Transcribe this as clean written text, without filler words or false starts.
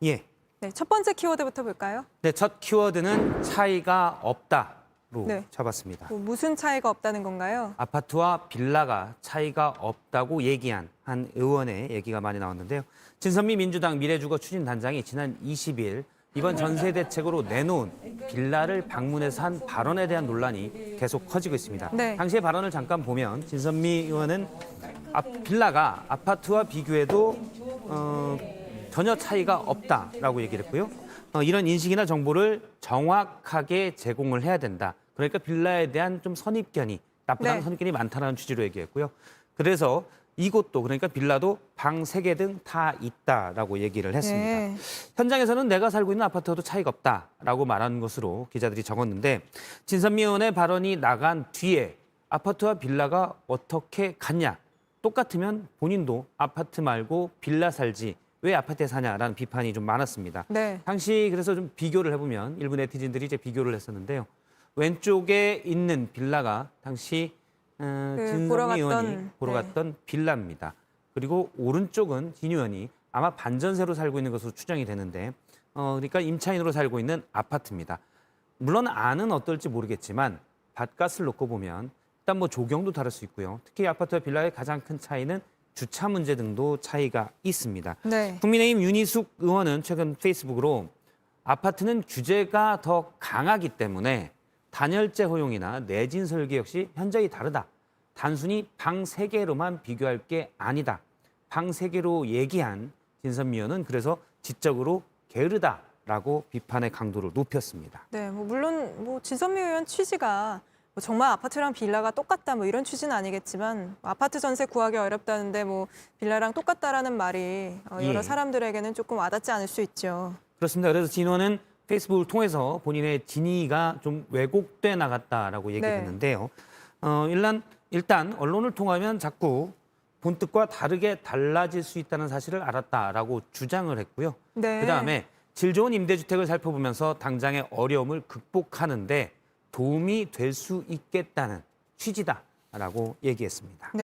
예. 네, 첫 번째 키워드부터 볼까요? 네, 첫 키워드는 차이가 없다로 네. 잡았습니다. 무슨 차이가 없다는 건가요? 아파트와 빌라가 차이가 없다고 얘기한 한 의원의 얘기가 많이 나왔는데요. 진선미 민주당 미래주거 추진단장이 지난 20일 이번 전세 대책으로 내놓은 빌라를 방문해서 한 발언에 대한 논란이 계속 커지고 있습니다. 네. 당시의 발언을 잠깐 보면 진선미 의원은 빌라가 아파트와 비교해도 전혀 차이가 없다라고 얘기를 했고요. 이런 인식이나 정보를 정확하게 제공을 해야 된다. 그러니까 빌라에 대한 좀 선입견이 나쁘다는 네. 선입견이 많다는 취지로 얘기했고요. 그래서 이곳도 그러니까 빌라도 방 3개 등 다 있다라고 얘기를 했습니다. 네. 현장에서는 내가 살고 있는 아파트와도 차이가 없다라고 말한 것으로 기자들이 적었는데 진선미 의원의 발언이 나간 뒤에 아파트와 빌라가 어떻게 같냐? 똑같으면 본인도 아파트 말고 빌라 살지 왜 아파트에 사냐라는 비판이 좀 많았습니다. 네. 당시 그래서 좀 비교를 해보면 일부 네티즌들이 이제 비교를 했었는데요. 왼쪽에 있는 빌라가 당시 진선미 의원이 보러 갔던 빌라입니다. 그리고 오른쪽은 진 의원이 아마 반전세로 살고 있는 것으로 추정이 되는데 그러니까 임차인으로 살고 있는 아파트입니다. 물론 안은 어떨지 모르겠지만 밭값을 놓고 보면 일단 뭐 조경도 다를 수 있고요. 특히 아파트와 빌라의 가장 큰 차이는 주차 문제 등도 차이가 있습니다. 네. 국민의힘 윤희숙 의원은 최근 페이스북으로 아파트는 규제가 더 강하기 때문에 단열재 허용이나 내진 설계 역시 현저히 다르다. 단순히 방 3개로만 비교할 게 아니다. 방 3개로 얘기한 진선미 의원은 그래서 지적으로 게으르다라고 비판의 강도를 높였습니다. 네, 물론 진선미 의원 취지가 정말 아파트랑 빌라가 똑같다 이런 취지는 아니겠지만 아파트 전세 구하기 어렵다는데 빌라랑 똑같다라는 말이 여러 예. 사람들에게는 조금 와닿지 않을 수 있죠. 그렇습니다. 그래서 진 의원은 페이스북을 통해서 본인의 진위가 좀 왜곡돼 나갔다라고 얘기했는데요. 일단 언론을 통하면 자꾸 본뜻과 다르게 달라질 수 있다는 사실을 알았다라고 주장을 했고요. 네. 그다음에 질 좋은 임대주택을 살펴보면서 당장의 어려움을 극복하는데 도움이 될 수 있겠다는 취지다라고 얘기했습니다. 네.